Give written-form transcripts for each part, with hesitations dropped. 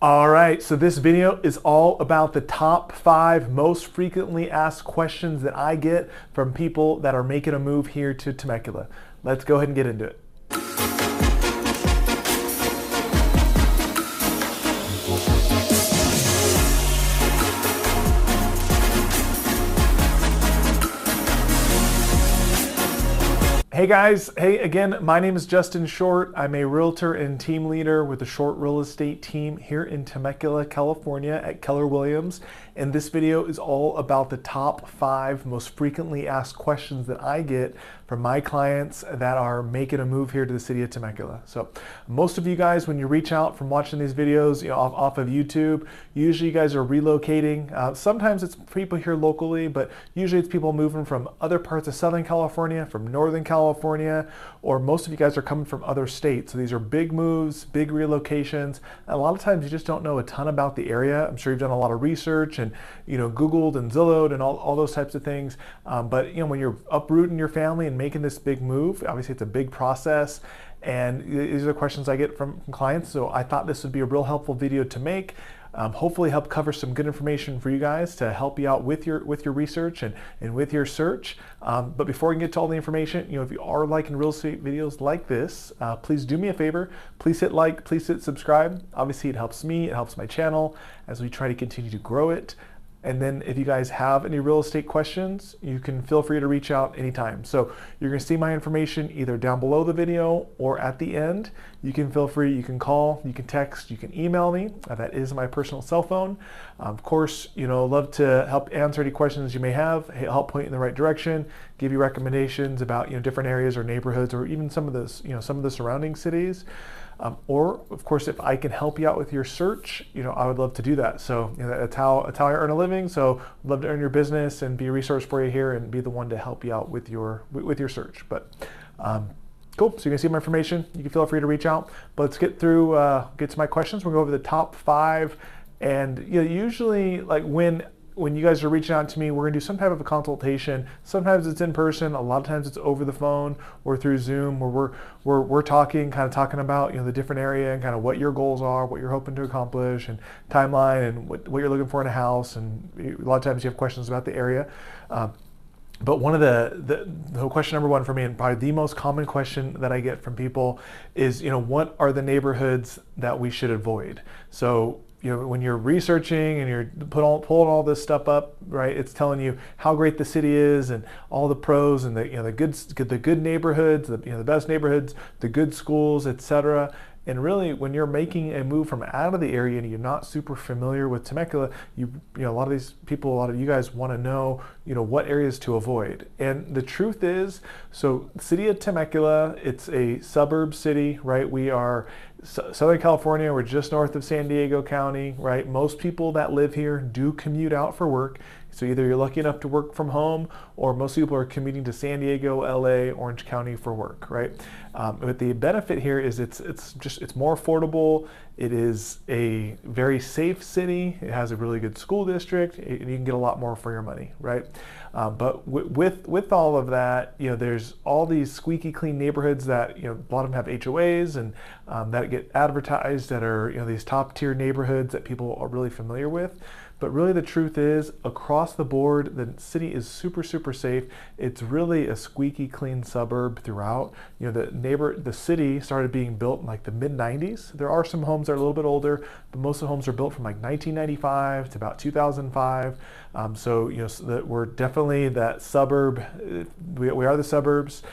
All right, so this video is all about the top 5 most frequently asked questions that I get from people that are making a move here to Temecula. Let's go ahead and get into it. Hey guys, hey again, my name is Justin Short. I'm a realtor and team leader with the Short Real Estate team here in Temecula, California at Keller Williams. And this video is all about the top 5 most frequently asked questions that I get from my clients that are making a move here to the city of Temecula. So most of you guys, when you reach out from watching these videos off of YouTube, usually you guys are relocating. Sometimes it's people here locally, but usually it's people moving from other parts of Southern California, from Northern California, or most of you guys are coming from other states. So these are big moves, big relocations. And a lot of times you just don't know a ton about the area. I'm sure you've done a lot of research and Googled and Zillowed and all those types of things. But when you're uprooting your family and making this big move, obviously it's a big process. And these are questions I get from clients. So I thought this would be a real helpful video to make. Hopefully help cover some good information for you guys to help you out with your research and with your search. But before we get to all the information, if you are liking real estate videos like this, please do me a favor. Please hit like, please hit subscribe. Obviously it helps me, it helps my channel as we try to continue to grow it. And then if you guys have any real estate questions, you can feel free to reach out anytime. So you're gonna see my information either down below the video or at the end. You can feel free, you can call, you can text, you can email me. That is my personal cell phone. Of course, love to help answer any questions you may have, help point in the right direction, give you recommendations about different areas or neighborhoods or even some of the surrounding cities. Or of course, if I can help you out with your search, I would love to do that. So that's how I earn a living. So I'd love to earn your business and be a resource for you here and be the one to help you out with your search. But cool. So you can see my information. You can feel free to reach out. But let's get to my questions. We'll go over the top 5. And usually like when you guys are reaching out to me, we're gonna do some type of a consultation. Sometimes it's in person, a lot of times it's over the phone or through Zoom, where we're talking about the different area and kind of what your goals are, what you're hoping to accomplish, and timeline, and what you're looking for in a house. And a lot of times you have questions about the area. But one of the question number 1 for me, and probably the most common question that I get from people is, what are the neighborhoods that we should avoid? So when you're researching and you're pulling all this stuff up, right? It's telling you how great the city is and all the pros and the good neighborhoods, the best neighborhoods, the good schools, etc. And really, when you're making a move from out of the area and you're not super familiar with Temecula, a lot of these people, a lot of you guys want to know, what areas to avoid. And the truth is, so the city of Temecula, it's a suburb city, right? We are Southern California, we're just north of San Diego County, right? Most people that live here do commute out for work. So either you're lucky enough to work from home, or most people are commuting to San Diego, LA, Orange County for work, right? But the benefit here is it's more affordable. It is a very safe city. It has a really good school district, and you can get a lot more for your money, right? But with all of that, there's all these squeaky clean neighborhoods that a lot of them have HOAs and that get advertised, that are these top tier neighborhoods that people are really familiar with. But really the truth is, across the board, the city is super, super safe. It's really a squeaky clean suburb throughout. The city started being built in like the mid-90s. There are some homes that are a little bit older, but most of the homes are built from like 1995 to about 2005. So we're definitely that suburb. We are the suburbs.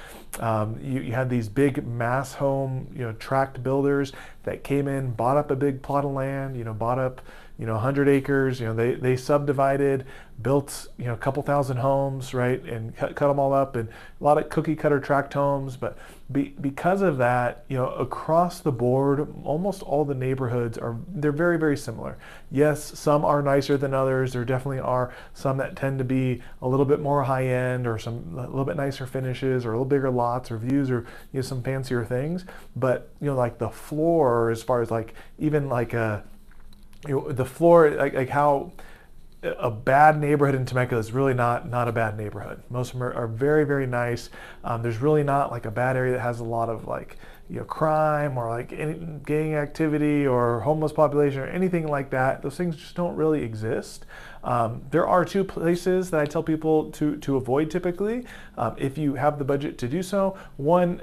You had these big mass home, tract builders that came in, bought up a big plot of land, bought up 100 acres. They subdivided, built a couple thousand homes, right, and cut them all up, and a lot of cookie cutter tract homes. But because of that, across the board, almost all the neighborhoods they're very, very similar. Yes, some are nicer than others. There definitely are some that tend to be a little bit more high end, or a little bit nicer finishes, or a little bigger lots or views, or some fancier things. But like the floor, as far as like even like the floor, like how a bad neighborhood in Temecula is really not a bad neighborhood. Most of them are very, very nice. There's really not like a bad area that has a lot of like crime or like any gang activity or homeless population or anything like that. Those things just don't really exist. There are two places that I tell people to avoid typically, if you have the budget to do so. One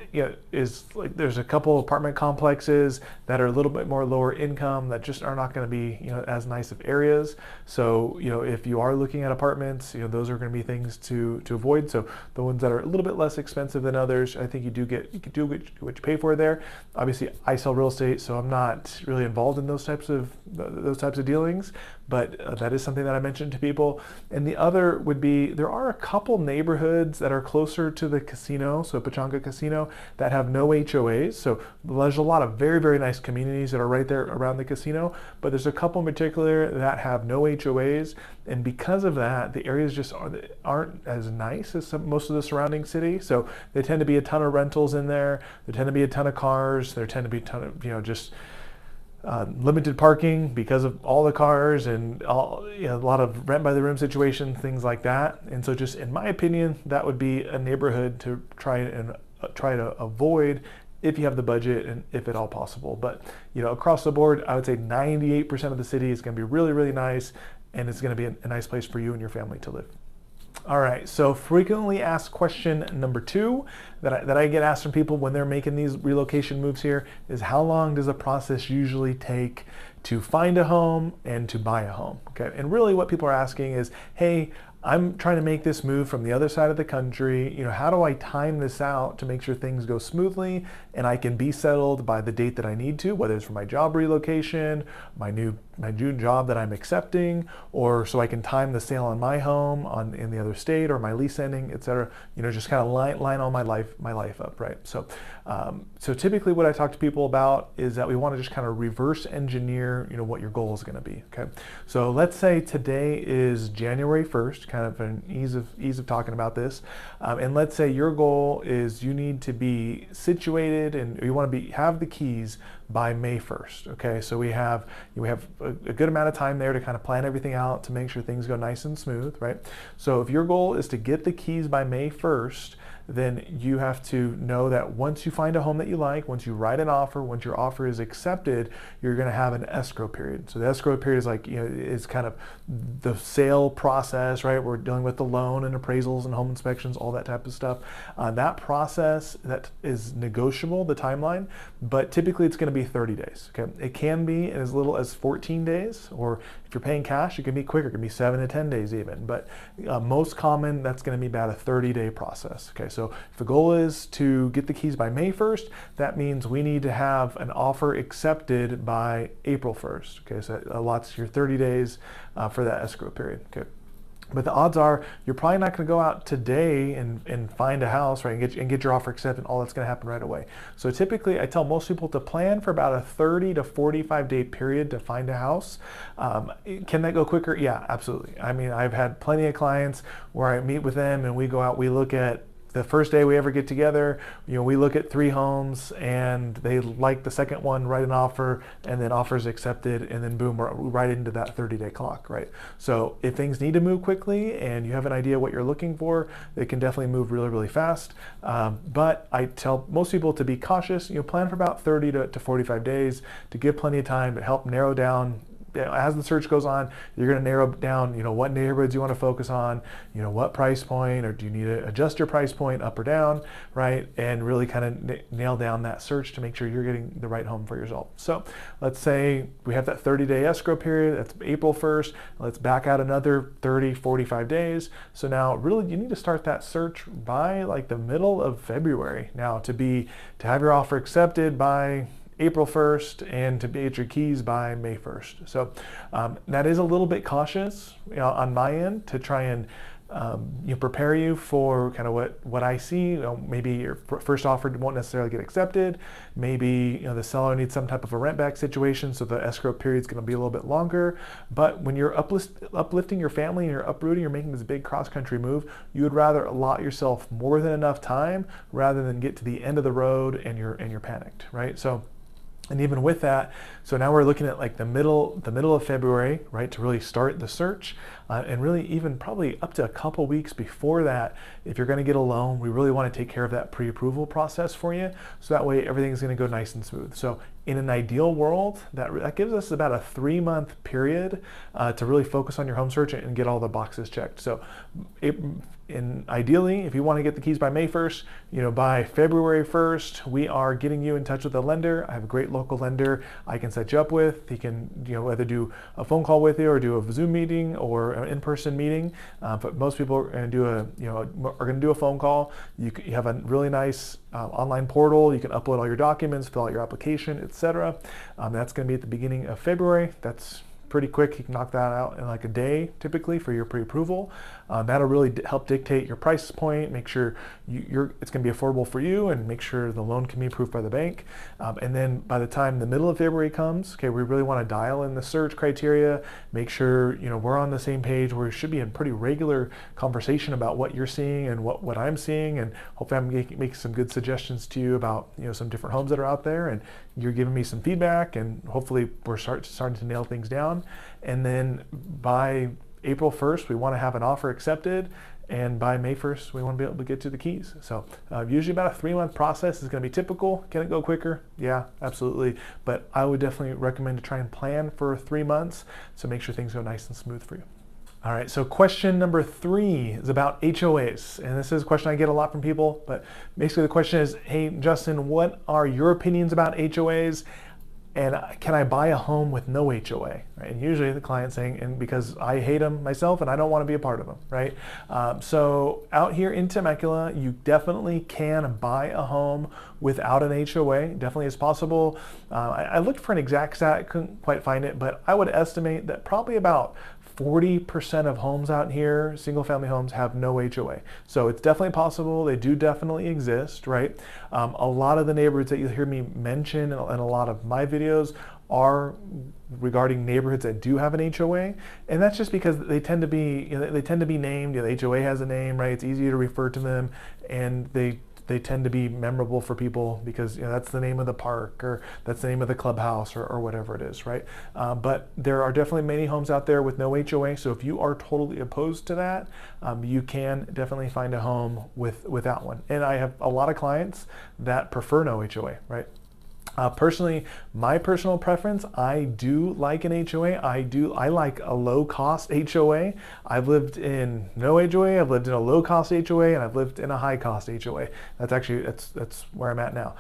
is like there's a couple apartment complexes that are a little bit more lower income that just are not going to be as nice of areas. So if you are looking at apartments, those are going to be things to avoid. So the ones that are a little bit less expensive than others, I think you can do what you pay for there. Obviously, I sell real estate, so I'm not really involved in those types of dealings, but that is something that I mentioned to people. And the other would be, there are a couple neighborhoods that are closer to the casino, so Pechanga Casino, that have no HOAs. So there's a lot of very, very nice communities that are right there around the casino, but there's a couple in particular that have no HOAs. And because of that, the areas just aren't as nice as most of the surrounding city. So there tend to be a ton of rentals in there. There tend to be a ton of cars. There tend to be a ton of, just limited parking because of all the cars and a lot of rent by the room situation, things like that. And so just in my opinion, that would be a neighborhood to try to avoid if you have the budget and if at all possible. But across the board, I would say 98% of the city is going to be really, really nice, and it's going to be a nice place for you and your family to live. All right, so frequently asked question number 2 that I get asked from people when they're making these relocation moves here is, how long does the process usually take to find a home and to buy a home? Okay, and really what people are asking is, hey, I'm trying to make this move from the other side of the country. How do I time this out to make sure things go smoothly and I can be settled by the date that I need to, whether it's for my job relocation, my new job that I'm accepting, or so I can time the sale on my home in the other state, or my lease ending, etc. Just kind of line all my life up, right? So typically what I talk to people about is that we want to just kind of reverse engineer, what your goal is going to be. Okay, so let's say today is January 1st, kind of an ease of talking about this, and let's say your goal is you need to be situated and you want to have the keys by May 1st. Okay, so we have a good amount of time there to kind of plan everything out to make sure things go nice and smooth, right? So if your goal is to get the keys by May 1st, then you have to know that once you find a home that you like, once you write an offer, once your offer is accepted, you're going to have an escrow period. So the escrow period is like, is kind of the sale process, right? We're dealing with the loan and appraisals and home inspections, all that type of stuff. That process, that is negotiable, the timeline, but typically it's going to be 30 days. Okay, it can be as little as 14 days, or if you're paying cash, it can be quicker. It can be 7 to 10 days even, but most common, that's going to be about a 30-day process. Okay, so if the goal is to get the keys by May 1st, that means we need to have an offer accepted by April 1st. Okay, so that allots your 30 days for that escrow period. Okay. But the odds are you're probably not going to go out today and find a house, right, and get your offer accepted, and all that's going to happen right away. So typically I tell most people to plan for about a 30 to 45 day period to find a house. Can that go quicker? Yeah, absolutely. I mean, I've had plenty of clients where I meet with them and we go out, we look at the first day we ever get together, we look at 3 homes and they like the second one, write an offer, and then offers accepted, and then boom, we're right into that 30-day clock, right? So if things need to move quickly and you have an idea what you're looking for, they can definitely move really, really fast. But I tell most people to be cautious, plan for about 30 to 45 days to give plenty of time to help narrow down. As the search goes on, you're going to narrow down, what neighborhoods you want to focus on, what price point, or do you need to adjust your price point up or down, right? And really kind of nail down that search to make sure you're getting the right home for yourself. So let's say we have that 30-day escrow period, that's April 1st. Let's back out another 30, 45 days. So now really you need to start that search by like the middle of February now to have your offer accepted by April 1st and to get your keys by May 1st. So that is a little bit cautious on my end to try and prepare you for kind of what I see. Maybe your first offer won't necessarily get accepted. Maybe the seller needs some type of a rent back situation, so the escrow period is going to be a little bit longer. But when you're uplifting your family and you're uprooting, you're making this big cross-country move, you would rather allot yourself more than enough time rather than get to the end of the road and you're panicked, right? So And even with that, so now we're looking at like the middle of February, right, to really start the search, and really even probably up to a couple weeks before that. If you're going to get a loan, we really want to take care of that pre-approval process for you, so that way everything's going to go nice and smooth. So in an ideal world, that gives us about a 3-month period to really focus on your home search and get all the boxes checked. So ideally, if you want to get the keys by May 1st, by February 1st, we are getting you in touch with a lender. I have a great local lender I can set you up with. He can, whether do a phone call with you or do a Zoom meeting or an in-person meeting. But most people are going to do a phone call. You have a really nice online portal. You can upload all your documents, fill out your application, etc. That's going to be at the beginning of February. That's pretty quick. You can knock that out in like a day typically for your pre-approval. That'll really help dictate your price point, make sure it's going to be affordable for you, and make sure the loan can be approved by the bank. And then by the time the middle of February comes, okay, we really want to dial in the search criteria, make sure we're on the same page, where we should be in pretty regular conversation about what you're seeing and what I'm seeing, and hopefully I'm making some good suggestions to you about some different homes that are out there, and you're giving me some feedback, and hopefully we're starting to nail things down. And then by April 1st, we want to have an offer accepted, and by May 1st, we want to be able to get to the keys. So usually about a 3-month process is going to be typical. Can it go quicker? Yeah, absolutely. But I would definitely recommend to try and plan for 3 months, so make sure things go nice and smooth for you. All right, so question number 3 is about HOAs. And this is a question I get a lot from people, but basically the question is, hey, Justin, what are your opinions about HOAs? And can I buy a home with no HOA? Right? And usually the client's saying, and because I hate them myself and I don't want to be a part of them, right? So out here in Temecula, you definitely can buy a home without an HOA. Definitely is possible. I looked for an exact stat, couldn't quite find it, but I would estimate that probably about 40% of homes out here, single family homes, have no HOA. So it's definitely possible. They do definitely exist, right? A lot of the neighborhoods that you'll hear me mention in a lot of my videos are regarding neighborhoods that do have an HOA, and that's just because they tend to be named. The HOA has a name, right? It's easier to refer to them, and they tend to be memorable for people because that's the name of the park, or that's the name of the clubhouse, or whatever it is, right? But there are definitely many homes out there with no HOA. So if you are totally opposed to that, you can definitely find a home without one. And I have a lot of clients that prefer no HOA, right? Personally, my personal preference, I do like an HOA. I like a low-cost HOA. I've lived in no HOA, I've lived in a low-cost HOA, and I've lived in a high-cost HOA. That's where I'm at now.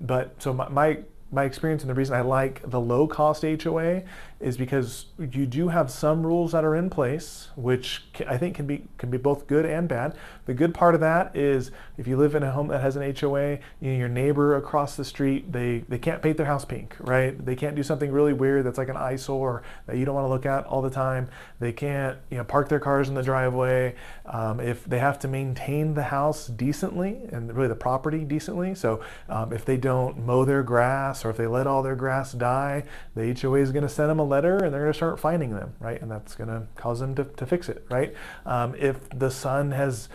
But so my experience, and the reason I like the low-cost HOA is because you do have some rules that are in place, which I think can be both good and bad. The good part of that is if you live in a home that has an HOA, your neighbor across the street, they can't paint their house pink, right? They can't do something really weird that's like an eyesore that you don't want to look at all the time. They can't park their cars in the driveway. If they have to maintain the house decently and really the property decently, so if they don't mow their grass, or if they let all their grass die, the HOA is going to send them a letter, and they're going to start fining them, right? And that's going to cause them to fix it, right? If the sun has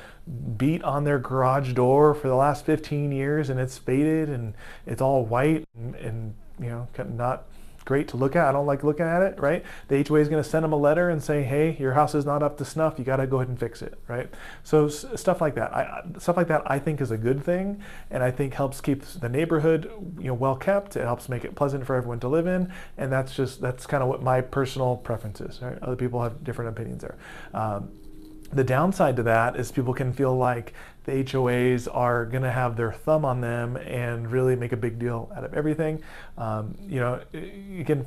beat on their garage door for the last 15 years and it's faded and it's all white and not great to look at, I don't like looking at it, right? The HOA is going to send them a letter and say, hey, your house is not up to snuff, you got to go ahead and fix it, right? So stuff like that, I think is a good thing, and I think helps keep the neighborhood well kept. It helps make it pleasant for everyone to live in, and that's kind of what my personal preference is, right? Other people have different opinions there. The downside to that is people can feel like the HOAs are going to have their thumb on them and really make a big deal out of everything. Again,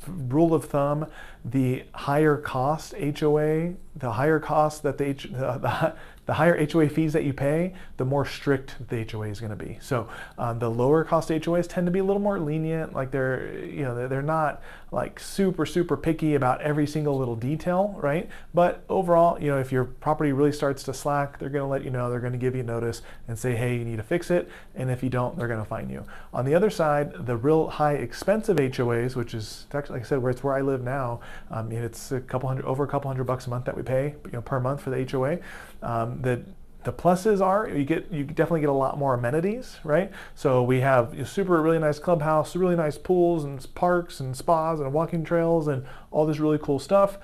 rule of thumb, the higher cost HOA, the higher cost that the higher HOA fees that you pay, the more strict the HOA is going to be. So the lower cost HOAs tend to be a little more lenient. Like they're not like super picky about every single little detail, right? But overall, if your property really starts to slack, they're going to let you know. They're going to give you notice and say, hey, you need to fix it. And if you don't, they're going to fine you. On the other side, the real high expensive HOAs, which is actually, like I said, where I live now, it's over a couple hundred bucks a month that we pay per month for the HOA. The The pluses are you definitely get a lot more amenities, right? So we have a really nice clubhouse, really nice pools and parks and spas and walking trails and all this really cool stuff.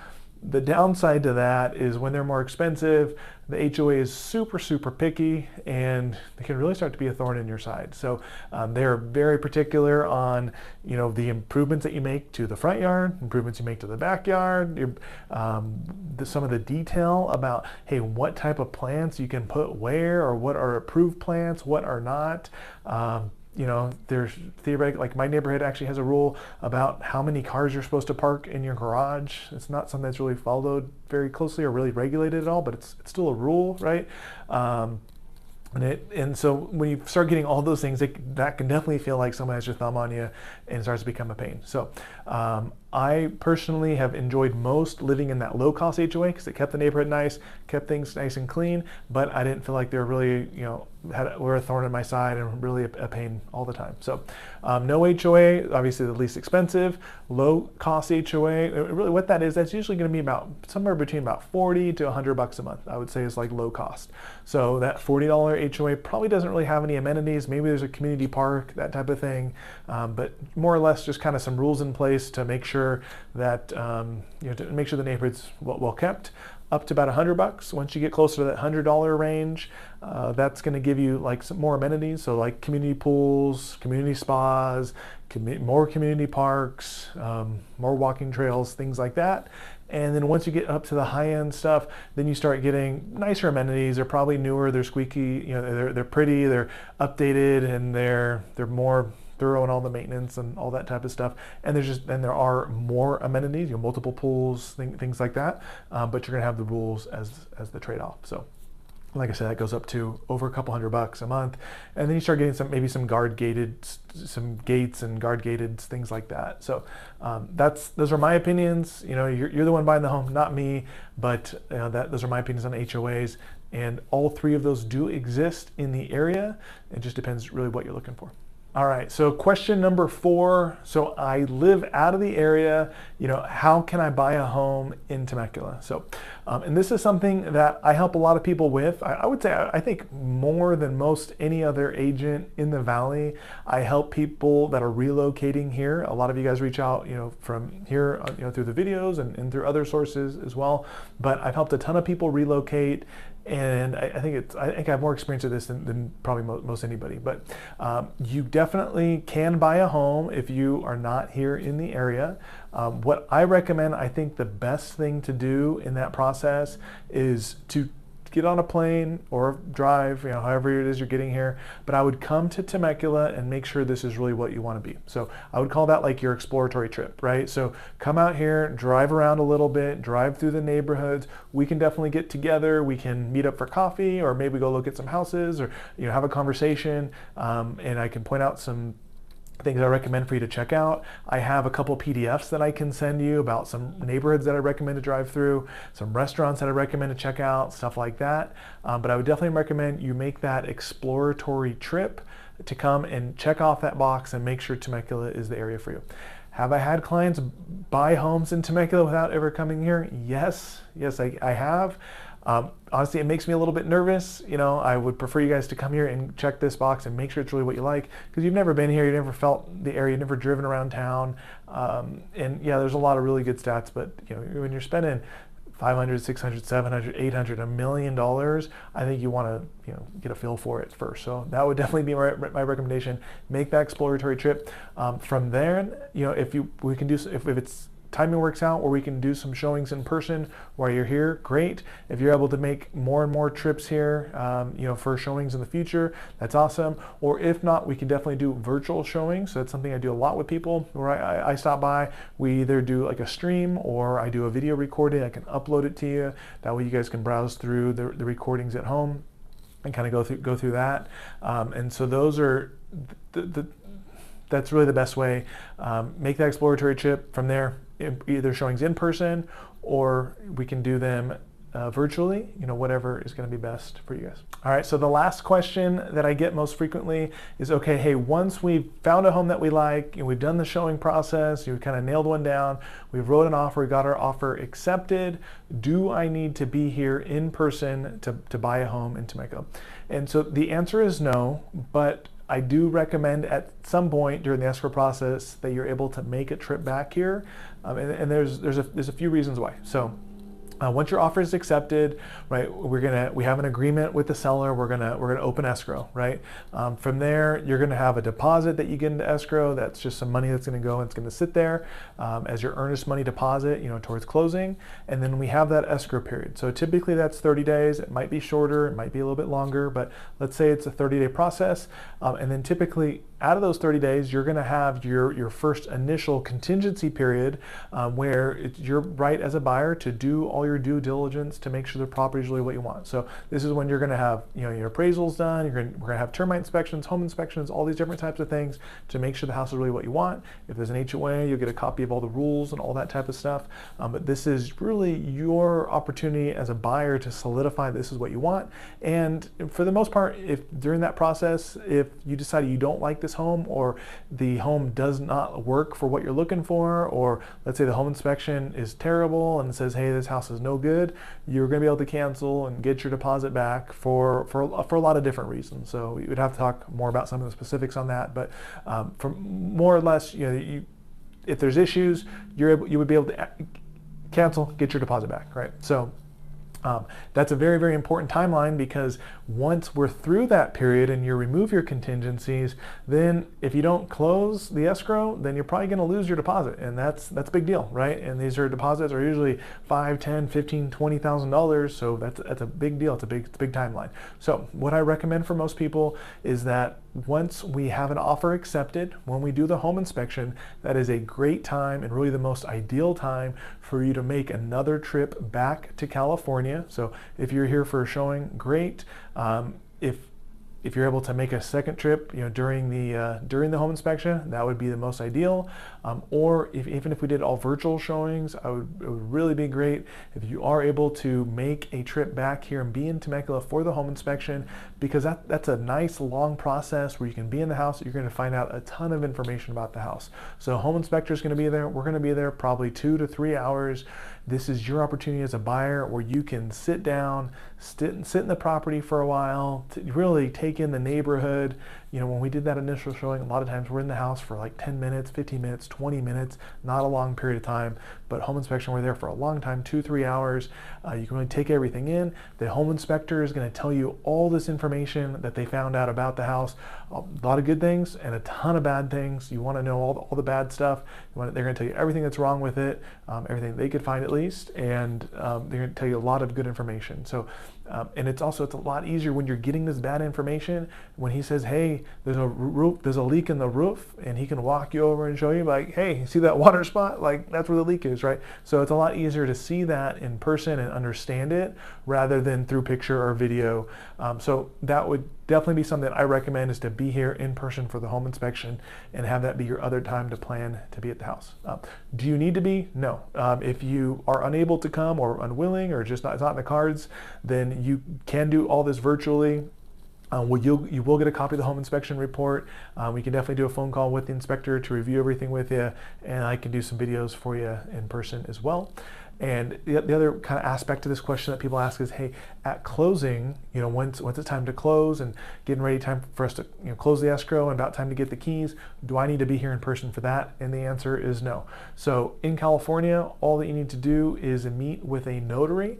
The downside to that is when they're more expensive, the HOA is super picky, and they can really start to be a thorn in your side. So they're very particular on the improvements that you make to the front yard, improvements you make to the backyard, some of the detail about, hey, what type of plants you can put where, or what are approved plants, what are not. There's theoretically, like my neighborhood actually has a rule about how many cars you're supposed to park in your garage. It's not something that's really followed very closely or really regulated at all, but it's still a rule, right? And so when you start getting all those things, that can definitely feel like someone has your thumb on you and starts to become a pain. So I personally have enjoyed most living in that low-cost HOA because it kept the neighborhood nice, kept things nice and clean, but I didn't feel like they were really, were a thorn in my side and really a pain all the time. So no HOA, obviously the least expensive. Low-cost HOA, really what that is, that's usually going to be about somewhere between about $40 to $100 a month, I would say, is like low cost. So that $40 HOA probably doesn't really have any amenities. Maybe there's a community park, that type of thing, but more or less just kind of some rules in place to make sure that to make sure the neighborhood's well kept. Up to about $100. Once you get closer to that $100 range, that's going to give you like some more amenities. So like community pools, community spas, more community parks, more walking trails, things like that. And then once you get up to the high-end stuff, then you start getting nicer amenities. They're probably newer, they're squeaky, they're pretty, they're updated, and they're more thorough in all the maintenance and all that type of stuff. And there are more amenities, multiple pools, things like that. But you're gonna have the rules as the trade-off. So like I said, that goes up to over a couple $100 a month. And then you start getting maybe some gates and guard gated, things like that. So those are my opinions. You're the one buying the home, not me, but those are my opinions on HOAs. And all three of those do exist in the area. It just depends really what you're looking for. All right, so question number 4. So I live out of the area, how can I buy a home in Temecula? So, and this is something that I help a lot of people with. I would say, I think more than most any other agent in the Valley, I help people that are relocating here. A lot of you guys reach out, from here, through the videos and through other sources as well. But I've helped a ton of people relocate. And I think I have more experience with this than probably most anybody. But you definitely can buy a home if you are not here in the area. What I recommend, I think the best thing to do in that process is to get on a plane or drive, however it is you're getting here. But I would come to Temecula and make sure this is really what you want to be. So I would call that like your exploratory trip, right? So come out here, drive around a little bit, drive through the neighborhoods. We can definitely get together. We can meet up for coffee, or maybe go look at some houses, or have a conversation. And I can point out some things I recommend for you to check out. I have a couple PDFs that I can send you about some neighborhoods that I recommend to drive through, some restaurants that I recommend to check out, stuff like that. But I would definitely recommend you make that exploratory trip to come and check off that box and make sure Temecula is the area for you. Have I had clients buy homes in Temecula without ever coming here? Yes, I have. Honestly, it makes me a little bit nervous. I would prefer you guys to come here and check this box and make sure it's really what you like, because you've never been here, you've never felt the area, you've never driven around town. And yeah, there's a lot of really good stats, but when you're spending $500, $600, $700, $800, $1 million, I think you want to get a feel for it first. So that would definitely be my recommendation. Make that exploratory trip. From there, if it's timing works out where we can do some showings in person while you're here, great. If you're able to make more and more trips here, for showings in the future, that's awesome. Or if not, we can definitely do virtual showings. So that's something I do a lot with people, where I stop by. We either do like a stream, or I do a video recording. I can upload it to you. That way you guys can browse through the recordings at home and kind of go through that. And so those are that's really the best way. Make that exploratory trip. From there, either showings in person, or we can do them virtually, whatever is going to be best for you guys. All right, so the last question that I get most frequently is, okay, hey, once we've found a home that we like, and we've done the showing process, you kind of nailed one down, we've wrote an offer, we got our offer accepted, do I need to be here in person to buy a home in Temecula? And so the answer is no, but I do recommend at some point during the escrow process that you're able to make a trip back here, and there's a few reasons why. So once your offer is accepted, right, we have an agreement with the seller. We're gonna open escrow, right? From there, you're gonna have a deposit that you get into escrow. That's just some money that's gonna go and it's gonna sit there as your earnest money deposit, towards closing. And then we have that escrow period. So typically that's 30 days. It might be shorter, it might be a little bit longer, but let's say it's a 30-day process. And then typically out of those 30 days, you're gonna have your first initial contingency period where you're right as a buyer to do all your due diligence to make sure the property is really what you want. So this is when you're going to have your appraisals done. We're going to have termite inspections, home inspections, all these different types of things to make sure the house is really what you want. If there's an HOA, you'll get a copy of all the rules and all that type of stuff. But this is really your opportunity as a buyer to solidify this is what you want. And for the most part, if during that process, if you decide you don't like this home, or the home does not work for what you're looking for, or let's say the home inspection is terrible and it says, hey, this house is no good, you're going to be able to cancel and get your deposit back for a lot of different reasons. So we would have to talk more about some of the specifics on that, but for more or less, if there's issues, you would be able to cancel, get your deposit back, right? So that's a very, very important timeline, because once we're through that period and you remove your contingencies, then if you don't close the escrow, then you're probably going to lose your deposit, and that's a big deal, right? And these deposits are usually $5, $10, $15, $20,000, so that's a big deal. It's a big timeline. So what I recommend for most people is that once we have an offer accepted, when we do the home inspection, that is a great time and really the most ideal time for you to make another trip back to California. So if you're here for a showing, great. If you're able to make a second trip, during the home inspection, that would be the most ideal. Or even if we did all virtual showings, it would really be great if you are able to make a trip back here and be in Temecula for the home inspection, because that's a nice long process where you can be in the house. You're going to find out a ton of information about the house. So home inspector is going to be there. We're going to be there probably 2 to 3 hours. This is your opportunity as a buyer where you can sit down, sit in the property for a while, to really take in the neighborhood. When we did that initial showing, a lot of times we're in the house for like 10 minutes, 15 minutes, 20 minutes, not a long period of time. But home inspection, we're there for a long time, 2-3 hours. You can really take everything in. The home inspector is going to tell you all this information that they found out about the house, a lot of good things and a ton of bad things. You want to know all the bad stuff. They're going to tell you everything that's wrong with it, everything they could find at least, and they're going to tell you a lot of good information. So, and it's a lot easier when you're getting this bad information. When he says, hey, there's a leak in the roof, and he can walk you over and show you, like, hey, you see that water spot? Like, that's where the leak is, right? So it's a lot easier to see that in person and understand it rather than through picture or video. So that would definitely be something that I recommend, is to be here in person for the home inspection and have that be your other time to plan to be at the house. Do you need to be? No. If you are unable to come or unwilling or just it's not in the cards, then you can do all this virtually. You will get a copy of the home inspection report. We can definitely do a phone call with the inspector to review everything with you, and I can do some videos for you in person as well. And the other kind of aspect to this question that people ask is, hey, at closing, once it's time to close and getting ready, time for us to close the escrow and about time to get the keys, do I need to be here in person for that? And the answer is no. So in California, all that you need to do is meet with a notary.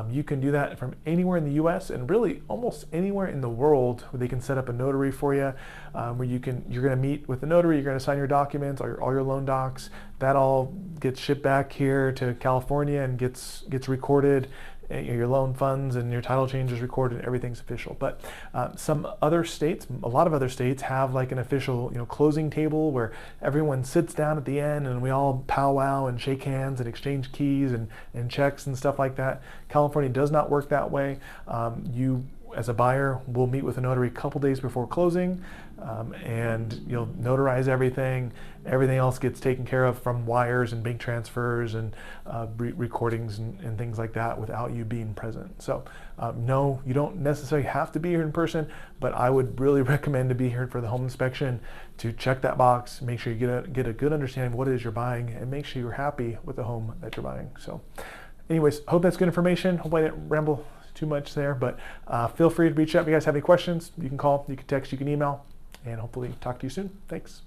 You can do that from anywhere in the U.S. and really almost anywhere in the world where they can set up a notary for you, where you're going to meet with the notary, you're going to sign your documents, all your loan docs. That all gets shipped back here to California and gets recorded. Your loan funds and your title change is recorded, everything's official. But some other states, a lot of other states have like an official closing table where everyone sits down at the end and we all powwow and shake hands and exchange keys and checks and stuff like that. California does not work that way. You as a buyer, we'll meet with a notary a couple days before closing, and you'll notarize everything. Everything else gets taken care of, from wires and bank transfers and recordings and things like that, without you being present. So no, you don't necessarily have to be here in person, but I would really recommend to be here for the home inspection, to check that box, make sure you get a good understanding of what it is you're buying, and make sure you're happy with the home that you're buying. So anyways, hope that's good information. Hope I didn't ramble too much there, but feel free to reach out if you guys have any questions. You can call, you can text, you can email, and hopefully talk to you soon. Thanks.